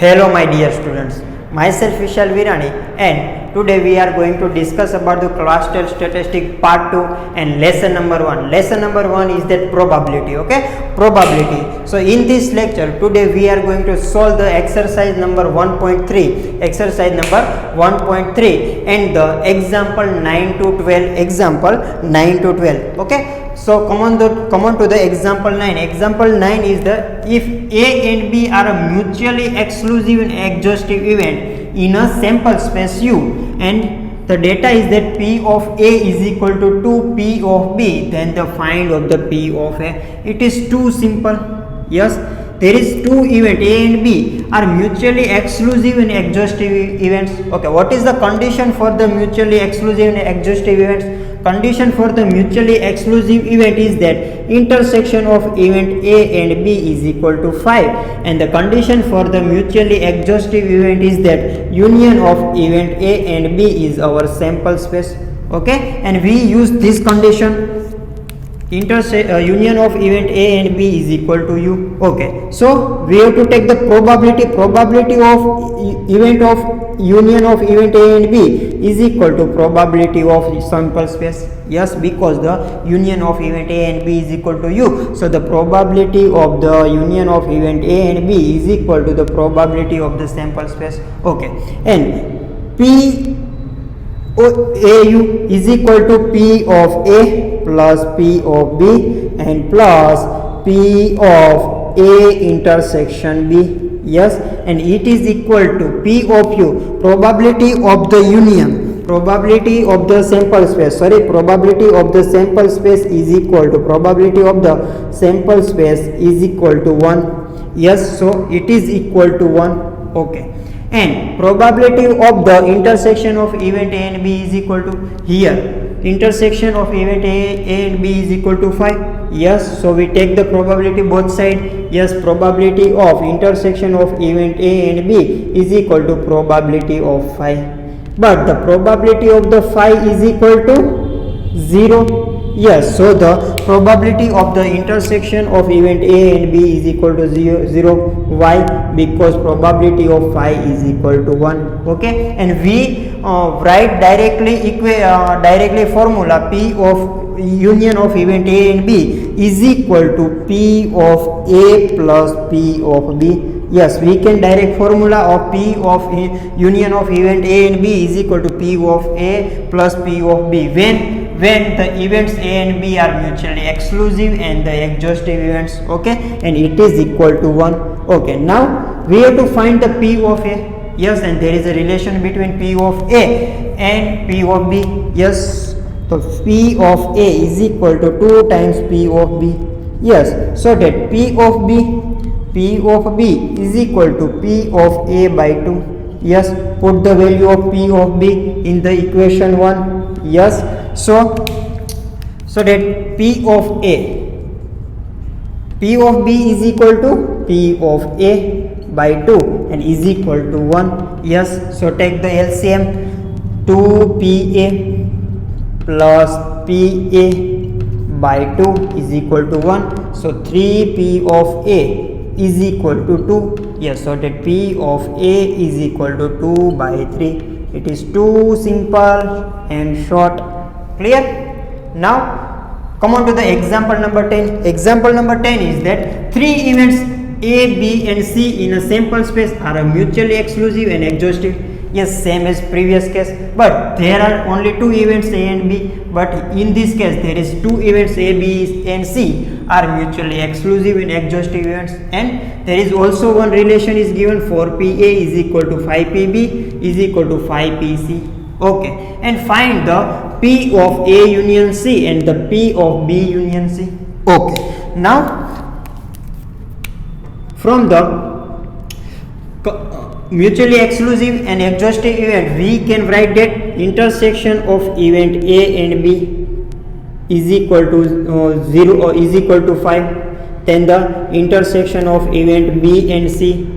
Hello my dear students, myself Vishal Virani and today we are going to discuss about the class 12 statistic part 2 and lesson number 1. Lesson number 1 is that probability, okay? Probability. So in this lecture today we are going to solve the exercise number 1.3, exercise number 1.3 and the example 9 to 12, okay? So come on to the example 9. Example 9 is the if A and B are a mutually exclusive and exhaustive event in a sample space U and the data is that P of A is equal to 2 P of B, then the find of the P of A. It is too simple. Yes, there is two events A and B are mutually exclusive and exhaustive events. Okay, what is the condition for the mutually exclusive and exhaustive events? Condition for the mutually exclusive event is that intersection of event A and B is equal to 5, and the condition for the mutually exhaustive event is that union of event A and B is our sample space. Okay, and we use this condition. Union of event A and B is equal to U. Okay, so we have to take the probability of event of union of event A and B is equal to probability of sample space. Yes, because the union of event A and B is equal to U, so the probability of the union of event A and B is equal to the probability of the sample space. Okay, and P AU is equal to P of A plus P of B and plus P of A intersection B. Yes, and it is equal to P of U, probability of the union, probability of the sample space, probability of the sample space is equal to probability of the sample space is equal to 1. Yes, so it is equal to 1. Okay, and probability of the intersection of event A and B is equal to, here intersection of event A and B is equal to 5. Yes, so we take the probability both side. Yes, probability of intersection of event A and B is equal to probability of 5, but the probability of the 5 is equal to 0. Yes, so the probability of the intersection of event A and B is equal to 0. Why? Because probability of 5 is equal to 1. Okay, and we write directly formula P of union of event A and B is equal to P of A plus P of B. Yes, we can direct formula of P of union of event A and B is equal to P of A plus P of B when the events A and B are mutually exclusive and the exhaustive events. Okay, and it is equal to 1. Okay, now we have to find the P of A. Yes, and there is a relation between P of A and P of B. Yes, so P of A is equal to 2 times P of B. Yes, so that P of B is equal to P of A by 2. Yes, put the value of P of B in the equation 1. Yes, so that P of B is equal to P of A by 2 and is equal to 1. Yes, so take the LCM, 2PA plus PA by 2 is equal to 1. So 3P of A is equal to 2. Yes, so that P of A is equal to 2 by 3. It is too simple and short. Clear? Now come on to the example number 10. Example number 10 is that three events A, B and C in a sample space are mutually exclusive and exhaustive. Yes, same as previous case, but there are only two events A and B, but in this case there is two events A, B and C are mutually exclusive and exhaustive events, and there is also one relation is given, 4PA is equal to 5PB is equal to 5PC. Okay, and find the P of A union C and the P of B union C. Okay, now from the mutually exclusive and exhaustive event we can write that intersection of event A and B is equal to 0 or is equal to 5, then the intersection of event B and C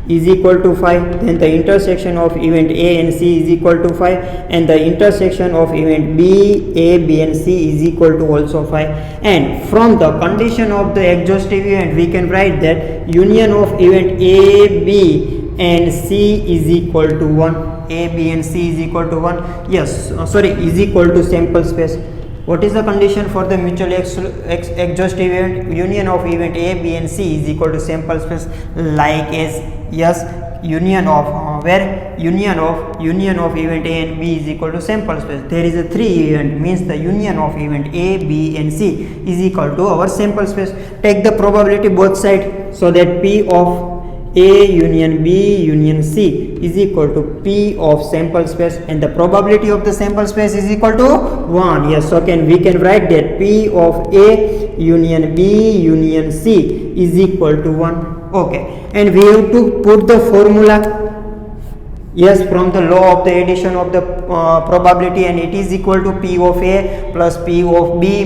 is equal to 5, then the intersection of event A and C is equal to 5, and the intersection of event B and C is equal to also 5. And from the condition of the exhaustive event, we can write that union of event A, B and C is equal to 1. A, B and C is equal to 1. Yes, is equal to sample space. What is the condition for the mutually exhaustive event? Union of event A, B and C is equal to sample space, like as union of union of event A and B is equal to sample space. There is a 3 event, means the union of event A, B and C is equal to our sample space. Take the probability both sides, so that P of A union B union C is equal to P of sample space, and the probability of the sample space is equal to 1. Yes, so we can write that P of A union B union C is equal to 1. Okay, and we have to put the formula. Yes, from the law of the addition of the probability, and it is equal to P of A plus P of B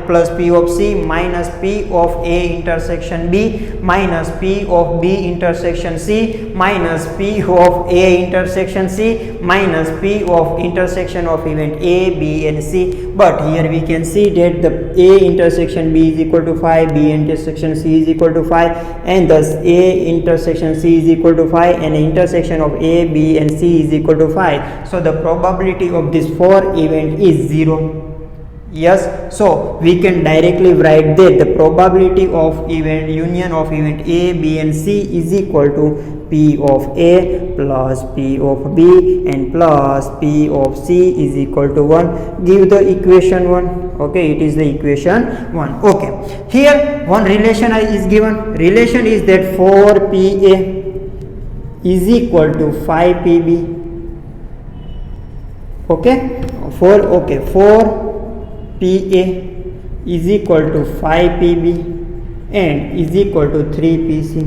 plus P of C minus P of A intersection B minus P of B intersection C minus P of A intersection C minus P of intersection of event A, B and C. But here we can see that the A intersection B is equal to 5, B intersection C is equal to 5, and thus A intersection C is equal to 5, and the intersection of A, B and C is equal to 5. So the probability of this 4 event is 0. Yes, so we can directly write that the probability of union of event A, B and C is equal to P of A plus P of B and plus P of C is equal to 1. Give the equation 1. Okay, it is the equation 1. Okay, here one relation is given. Relation is that 4PA is equal to 5PB. Okay, 4PA is equal to 5PB and is equal to 3PC.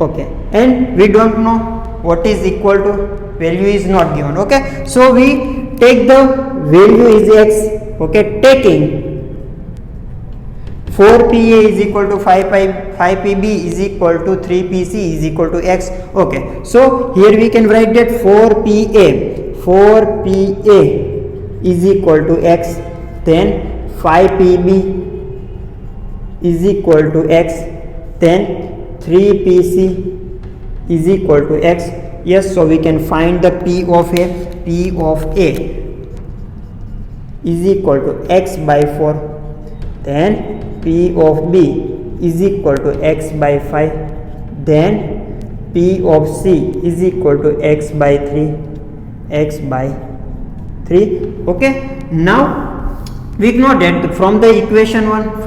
Okay, and we don't know what is equal to, value is not given. Okay, so we take the value is x. Okay, taking 4PA is equal to 5PB is equal to 3PC is equal to x. Okay, so here we can write that 4PA is equal to x, then 5PB is equal to x, then 3PC is equal to x. Yes, so we can find the P of A. P of A is equal to x by 4, then P of B is equal to x by 5, then P of C is equal to x by 3. Okay, now we know that from the equation 1,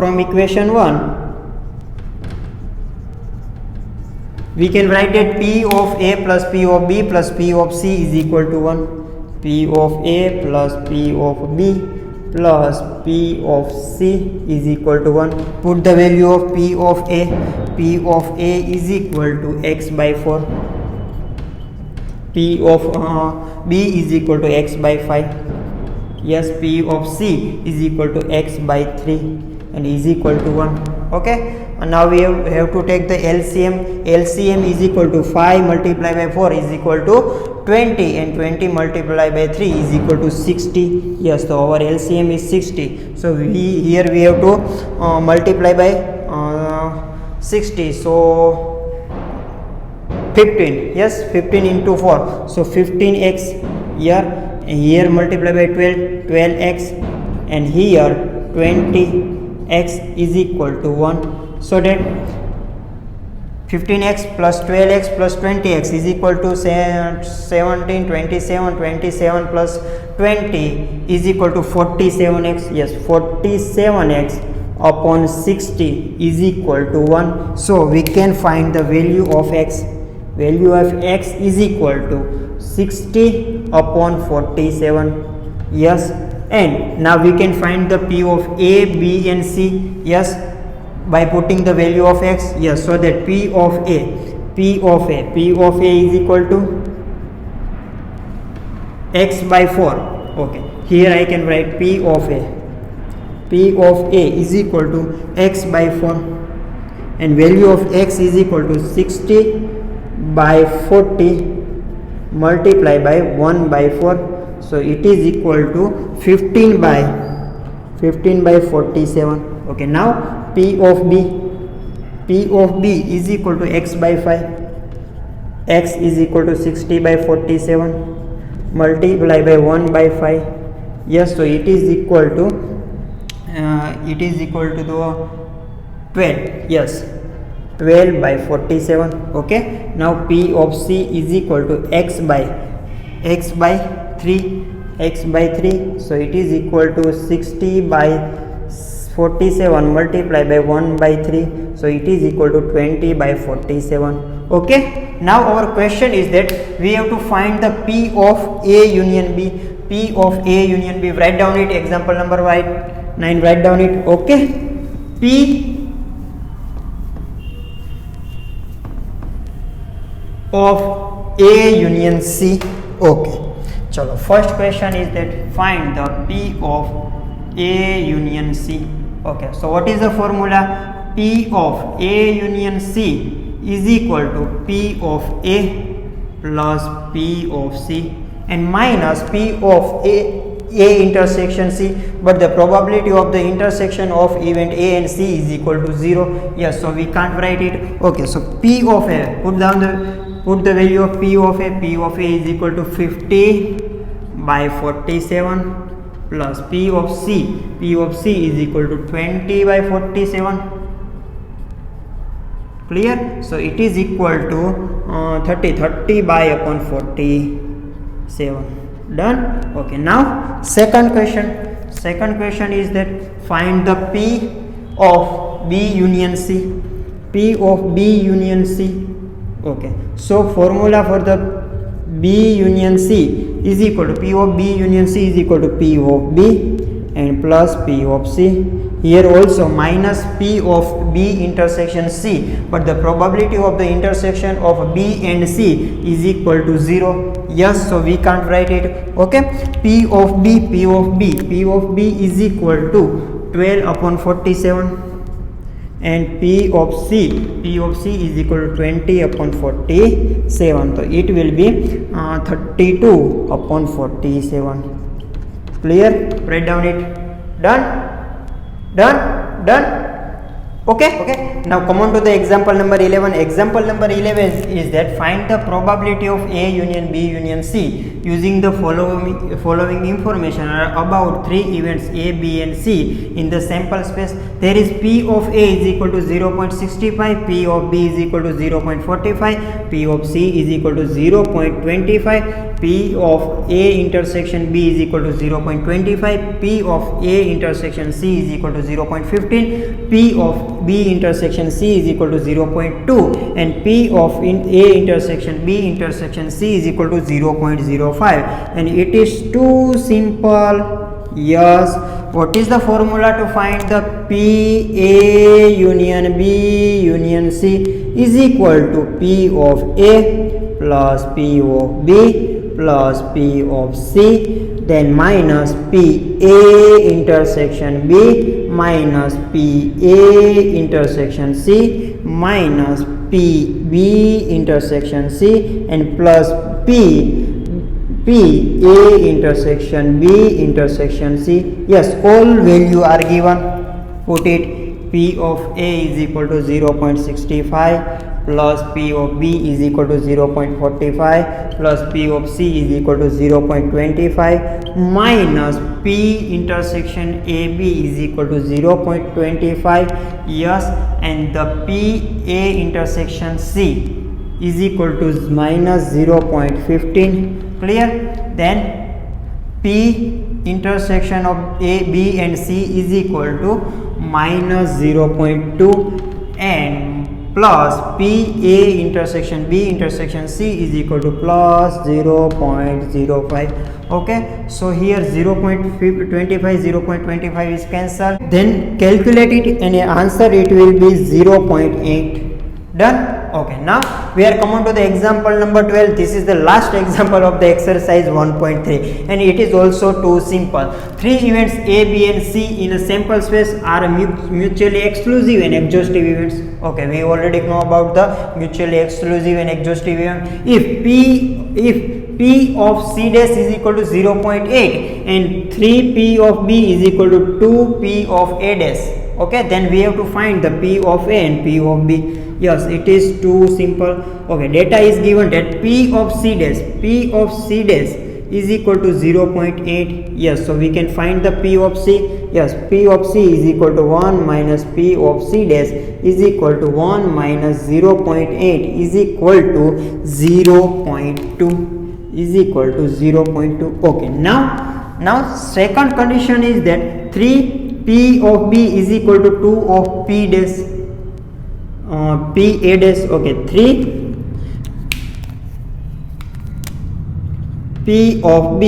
we can write that P of A plus P of B plus P of C is equal to 1. P of A plus P of B plus P of C is equal to 1. Put the value of P of A. P of A is equal to x by 4. P of B is equal to x by 5. Yes, P of C is equal to x by 3 and is equal to 1. Okay, and now we have to take the LCM. LCM is equal to 5 multiplied by 4 is equal to 20, and 20 multiplied by 3 is equal to 60. Yes, so our LCM is 60. So we have to multiply by 60. So 15. Yes, 15 into 4. So 15x here, and here multiply by 12x, and here 20x is equal to 1. So that 15x plus 12x plus 20x is equal to 17, 27 plus 20 is equal to 47x. Yes, 47x upon 60 is equal to 1. So we can find the value of x. Value of x is equal to 60 upon 47. Yes, and now we can find the P of A, B and C. Yes, by putting the value of x. Yes, so that P of A is equal to x by 4. Okay, here I can write P of A is equal to x by 4, and value of x is equal to 60 by 40 multiply by 1 by 4, so it is equal to 15 by 47. Okay, now P of B is equal to x by 5, x is equal to 60 by 47 multiply by 1 by 5. Yes, so it is equal to the 12. Yes, 12 by 47. Okay, now P of C is equal to x by 3, so it is equal to 60 by 47 multiply by 1 by 3, so it is equal to 20 by 47. Okay, now our question is that we have to find the P of A union B. P of A union B, write down it, example number 9, write down it. Okay, P of A union C. Okay, chalo, first question is that find the P of A union C. Okay, so what is the formula? P of A union C is equal to P of A plus P of C and minus P of A intersection C, but the probability of the intersection of event A and C is equal to 0. Yes, so we can't write it. Okay, so P of A, put the value of P of A. P of A is equal to 50 by 47 plus P of C. P of C is equal to 20 by 47. Clear? So it is equal to 30 by upon 47. Done. Okay, now second question is that find the P of B union C. P of B union C. Okay, so formula for the B union C is equal to P of B union C is equal to P of B and plus P of C. Here also minus P of B intersection C, but the probability of the intersection of B and C is equal to 0. Yes, so we can't write it. Okay, P of B is equal to 12 upon 47 and P of C is equal to 20 upon 47, so it will be 32 upon 47. Clear? Write down it. Done. Okay, now come on to the example number 11. Example number 11 is that find the probability of A union B union C using the following information about three events A, B and C in the sample space. There is P of A is equal to 0.65, P of B is equal to 0.45, P of C is equal to 0.25, P of A intersection B is equal to 0.25, P of A intersection C is equal to 0.15, P of B intersection C is equal to 0.2 and P of A intersection B intersection C is equal to 0.05, and it is too simple. Yes, what is the formula to find the P A union B union C is equal to P of A plus P of B plus P of C, then minus P A intersection B minus P A intersection C minus P B intersection C and plus P A intersection B intersection C. Yes, all value are given. Put it. P of A is equal to 0.65 plus P of B is equal to 0.45 plus P of C is equal to 0.25 minus P intersection AB is equal to 0.25. Yes, and the P A intersection C is equal to minus 0.15. Clear? Then P intersection of A, B and C is equal to minus 0.2 and plus P A intersection B intersection C is equal to plus 0.05. Okay, so here 0.25 is cancelled, then calculate it and answer it will be 0.8. Done. Okay, now we are coming to the example number 12. This is the last example of the exercise 1.3, and it is also too simple. Three events A, B and C in a sample space are mutually exclusive and exhaustive events. Okay, we already know about the mutually exclusive and exhaustive event. If P of C dash is equal to 0.8 and 3P of B is equal to 2P of A dash, okay, then we have to find the P of A and P of B. Yes, it is too simple. Okay, data is given that P of C dash is equal to 0.8. Yes, so we can find the P of C. Yes, P of C is equal to 1 minus P of C dash is equal to 1 minus 0.8 is equal to 0.2 is equal to 0.2. Okay, now second condition is that 3P of B is equal to 2 of P dash P A dash. Okay, 3P of B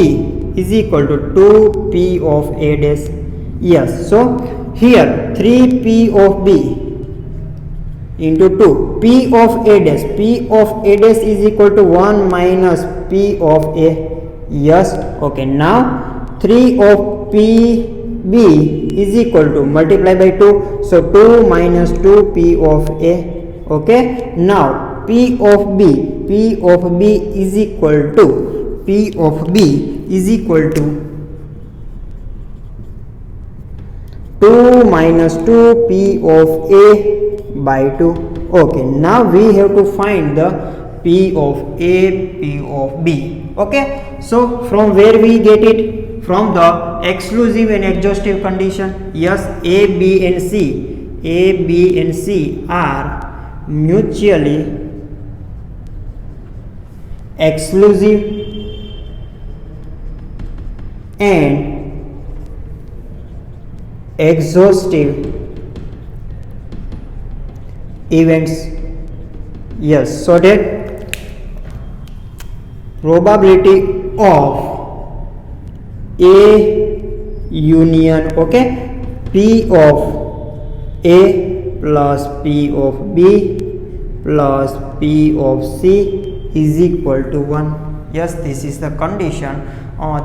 is equal to 2P of A dash. Yes, so here 3P of B into 2 P of A dash is equal to 1 minus P of A. Yes, okay, now 3 of P B is equal to multiply by 2, so 2 minus 2 P of A. Okay, now P of B is equal to 2 minus 2 P of A by 2. Okay, now we have to find the P of A, P of B. Okay, so from where we get it? From the exclusive and exhaustive condition. Yes, A, B and C are mutually exclusive and exhaustive events. Yes, so that probability of A union, okay, P of A plus P of B plus P of C is equal to 1. Yes, this is the condition.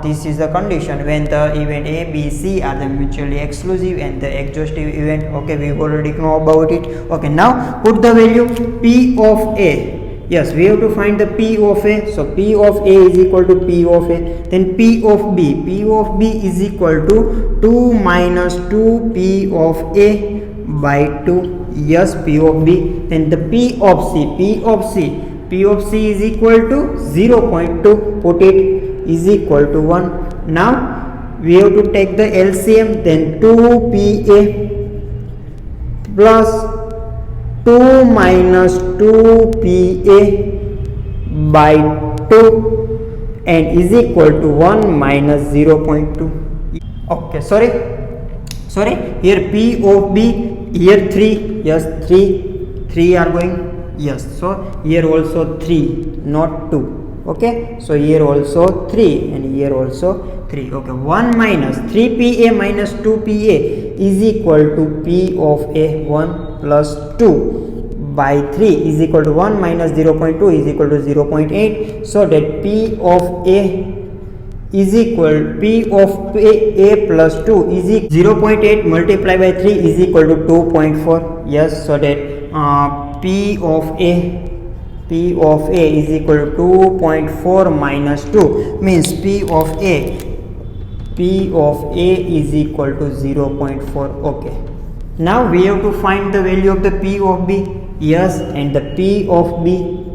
This is the condition when the event A, B, C are the mutually exclusive and the exhaustive event. Okay, we already know about it. Okay, now put the value P of A. Yes, we have to find the P of A. So P of A is equal to P of A. Then P of B is equal to 2 minus 2 P of A by 2. Yes, P of B. Then the P of C is equal to 0.2. Put it is equal to 1. Now we have to take the LCM. Then 2PA plus 2 minus 2PA by 2 and is equal to 1 minus 0.2. Okay, sorry, here P of B, here 3. Yes, 3 are going. Yes, so here also 3, not 2. Okay, so here also 3 and here also 3. Okay, 1 minus 3PA minus 2PA is equal to P of A. 1 plus 2 by 3 is equal to 1 minus 0.2 is equal to 0.8. So that P of A is equal P of A plus 2 is equal 0.8 multiplied by 3 is equal to 2.4. Yes, so that P of A is equal to 2.4 minus 2 means P of A is equal to 0.4. Okay, now we have to find the value of the P of B. Yes, and the P of B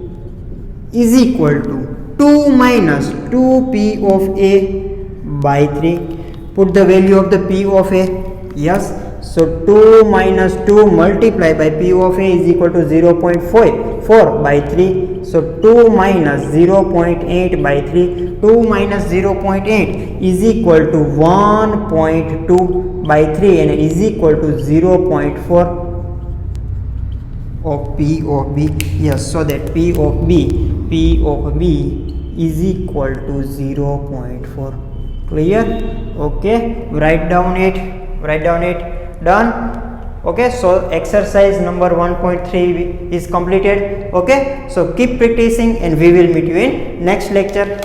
is equal to 2 minus 2P of A by 3. Put the value of the P of A. Yes, so 2 minus 2 multiplied by P of A is equal to 0.4 by 3. So 2 minus 0.8 by 3. 2 minus 0.8 is equal to 1.2 by 3 and is equal to 0.4 of P of B. Yes, so that P of B is equal to 0.4. Clear? Okay, write down it. Done. Okay, so exercise number 1.3 is completed. Okay, so keep practicing and we will meet you in next lecture.